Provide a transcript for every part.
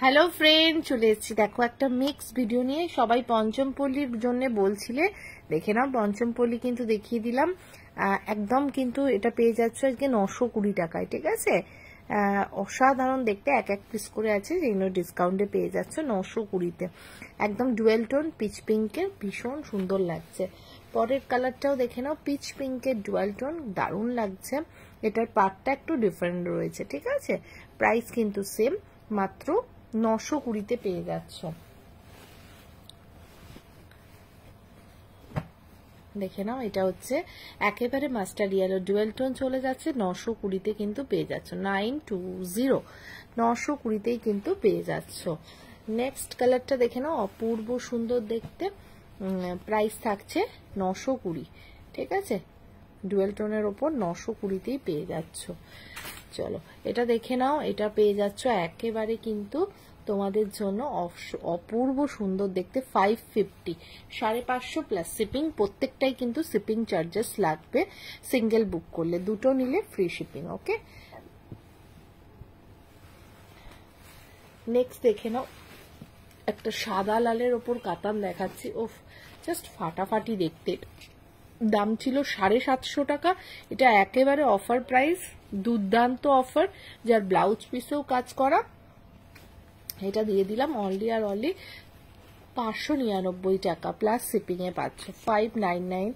Hello friend, চলে এসেছি দেখো একটা মিক্স ভিডিও নিয়ে। সবাই পঞ্চমপল্লীর জন্য বলছিলে, দেখে নাও পঞ্চমপল্লী কিন্তু দেখিয়ে দিলাম। একদম কিন্তু এটা পেয়ে যাচ্ছ আজকে 920 টাকায়, ঠিক আছে। অসাধারণ দেখতে, এক এক পিস করে আছে, যেগুলো ডিসকাউন্টে পেয়ে যাচ্ছ 920-তে। একদম ডুয়েল টোন পিচ পিঙ্কের, ভীষণ সুন্দর লাগছে। পরের কালারটাও দেখে নাও, পিচ পিঙ্কের ডুয়েল টোন, দারুণ লাগছে। এটার পার্টটা একটু ডিফারেন্ট রয়েছে, ঠিক আছে। প্রাইস কিন্তু সেম, মাত্র 920-তে পেয়ে যাচ্ছ। দেখে নাও, এটা হচ্ছে একেবারে মাস্টার ইয়েলো ডুয়েল টোন, চলে যাচ্ছে 920-তে কিন্তু পেয়ে যাচ্ছ। 920 920-তেই কিন্তু পেয়ে যাচ্ছ। নেক্সট কালারটা দেখে নাও, অপূর্ব সুন্দর দেখতে। প্রাইস থাকছে 920, ঠিক আছে। ডুয়েল টোনের ওপর 920-তেই পেয়ে যাচ্ছ। চলো এটা দেখে নাও, এটা পেয়ে যাচ্ছ একেবারে কিন্তু তোমাদের জন্য অপূর্ব সুন্দর দেখতে। 550, 550 প্লাস শিপিং। প্রত্যেকটাই কিন্তু শিপিং চার্জেস লাগবে সিঙ্গেল বুক করলে, দুটো নিলে ফ্রি শিপিং। ওকে, নেক্সট দেখে নাও, একটা সাদা লালের ওপর কাতান দেখাচ্ছি। ওফ, জাস্ট ফাটাফাটি দেখতে। দাম ছিল 750 টাকা, এটা একেবারে অফার প্রাইস, দুর্দান্ত অফার, যার ব্লাউজ পিসেও কাজ করা। এটা দিয়ে দিলাম অনলি আর অনলি 599 টাকা প্লাস শিপিং এ পাচ্ছ। 599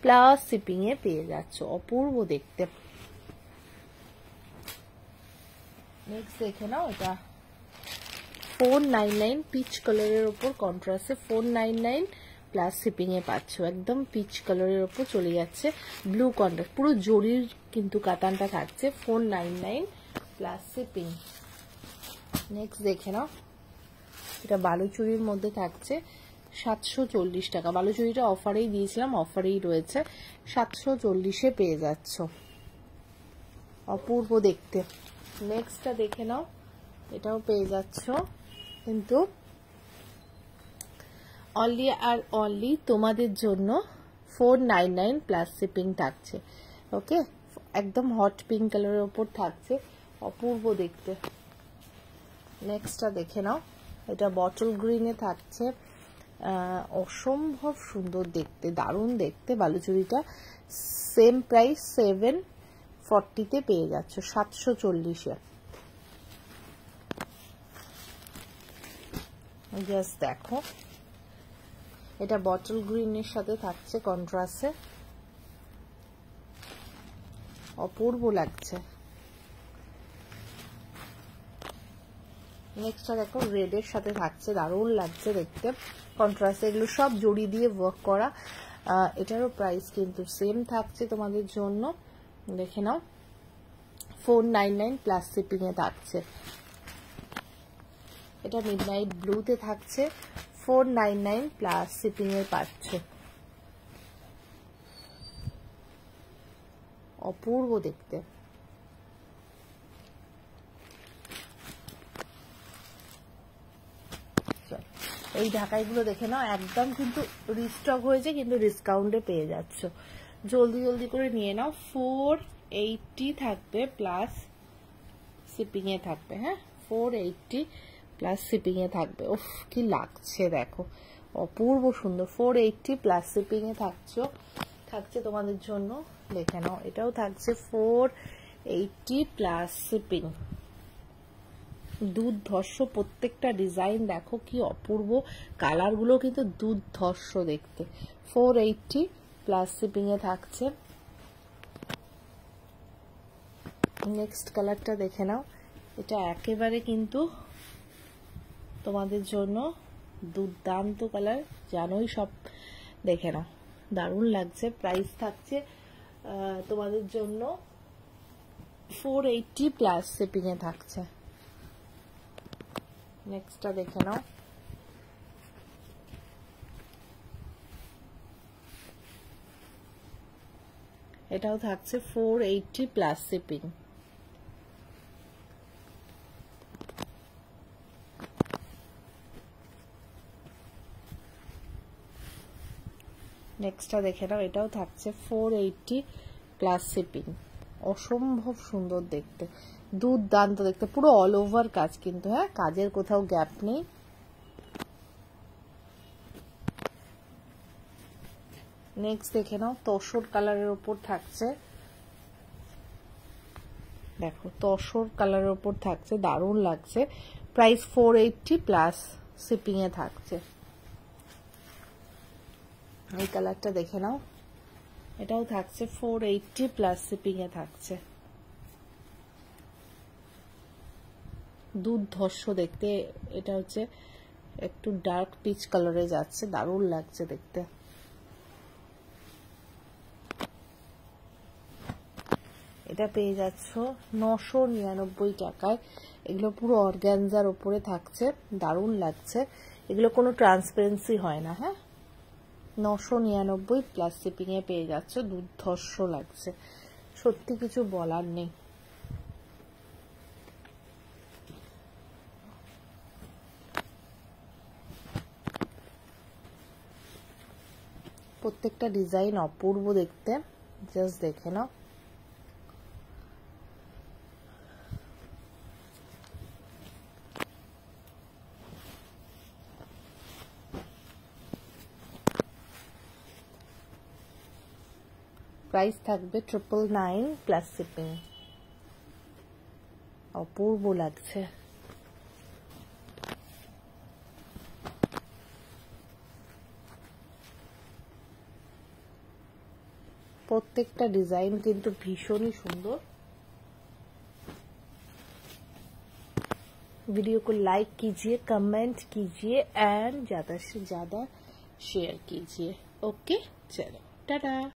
প্লাস শিপিং এ পেয়ে যাচ্ছ, অপূর্ব দেখতে। নেক্সট দেখে নাও, এটা 499 পিচ কালারের ওপর কন্ট্রাস্টে, 499 প্লাস শিপিং এ পাচ্ছ। একদম পিচ কালারের ওপর চলে যাচ্ছে, ব্লু কন্ট্রাস্ট, পুরো জরির কিন্তু কাতানটা থাকছে। 499 প্লাস শিপিং। নেক্সট দেখে নাও, এটা বালুচুরির মধ্যে থাকছে 740 টাকা। বালুচুরিটা অফারেই দিয়েছিলাম, অফারেই রয়েছে, 740-এ পেয়ে যাচ্ছ, অপূর্ব দেখতে। নেক্সটটা দেখে নাও, এটাও পেয়ে যাচ্ছ কিন্তু অনলি আর অনলি তোমাদের জন্য 499 প্লাস শিপিং থাকছে। ওকে, একদম হট পিঙ্ক কালারের ওপর থাকছে, অপূর্ব দেখতে। নেক্সটটা দেখে নাও, এটা বটল গ্রিনে থাকছে, অসম্ভব সুন্দর দেখতে, দারুণ দেখতে। বালুচুরিটা সেম প্রাইস 740-তে পেয়ে যাচ্ছ, 740-এ। জাস্ট দেখো, এটা বটল গ্রিনের সাথে থাকছে কন্ট্রাস্টে, অপূর্ব লাগছে। নেক্সটটা দেখো, রেডের সাথে থাকছে, দারুণ লাগছে দেখতে কন্ট্রাস্টে। এগুলো সব জড়ি দিয়ে ওয়ার্ক করা। এটারও প্রাইস কিন্তু সেম থাকছে তোমাদের জন্য, দেখে নাও, 499 প্লাস শিপিং এ থাকছে। এটা মিডনাইট ব্লুতে থাকছে, 499 প্লাস শিপিং এ পাচ্ছ, অপূর্ব দেখতে। এই ঢাকাইগুলো দেখে নাও, একদম কিন্তু রিস্টক হয়েছে, কিন্তু ডিসকাউন্টে পেয়ে যাচ্ছ, জলদি জলদি করে নিয়ে নাও। 480 থাকবে প্লাস শিপিং এ থাকবে। হ্যাঁ, 480 প্লাস শিপিং এ থাকবে। উফ, কি লাগছে দেখো, অপূর্ব সুন্দর। 480 প্লাস শিপিং এ থাকছে তোমাদের জন্য, দেখে নাও। এটাও থাকছে 480 প্লাস শিপিং। দুর্ধর্ষ প্রত্যেকটা ডিজাইন, দেখো কি অপূর্ব, কালার গুলো কিন্তু দুর্ধর্ষ দেখতে। 480 প্লাস শিপিং এ থাকছে। নেক্সট কালারটা দেখে নাও, এটা একেবারে কিন্তু তোমাদের জন্য দুর্দান্ত কালার, জানোই সব। দেখে নাও, দারুণ লাগছে। প্রাইস থাকছে তোমাদের জন্য 480 প্লাস শিপিং এ থাকছে। নেক্সটটা দেখে নাও, এটাও থাকছে 480 প্লাস শিপিং। নেক্সটটা দেখে নাও, এটাও থাকছে 480 প্লাস শিপিং, অসম্ভব সুন্দর দেখতে। দুর্দান্ত দেখতে, পুরো অল ওভার কাজ কিন্তু, হ্যাঁ কাজের কোথাও গ্যাপ নেই। নেক্সট দেখে নাও, তসর কালারের ওপর থাকছে, দেখো তসর কালারের ওপর থাকছে, দারুণ লাগছে। প্রাইস 480 প্লাস শিপিং এ থাকছে। এই কালারটা দেখে নাও, এটাও থাকছে 480 প্লাস শিপিং এ থাকছে। দুর্ধর্ষ দেখতে, এটা হচ্ছে একটু ডার্ক পিচ কালারে যাচ্ছে, দারুণ লাগছে দেখতে। এটা পেয়ে যাচ্ছ 999 টাকায়। এগুলো পুরো অর্গানজার উপরে থাকছে, দারুণ লাগছে। এগুলো কোনো ট্রান্সপারেন্সি হয় না, হ্যাঁ 999 প্লাস শিপিং এ পেয়ে যাচ্ছ, দুর্ধর্ষ লাগছে, সত্যি কিছু বলার নেই। প্রত্যেকটা ডিজাইন অপূর্ব দেখতে, জাস্ট দেখে নাও। প্রাইস থাকবে 999 প্লাস শিপিং। অপূর্ব লাগছে। প্রত্যেকটা ডিজাইন কিন্তু ভীষণই সুন্দর। वीडियो को लाइक कीजिए, कमेंट कीजिए एंड ज्यादा से ज्यादा शेयर कीजिए। ओके चलो टाटा।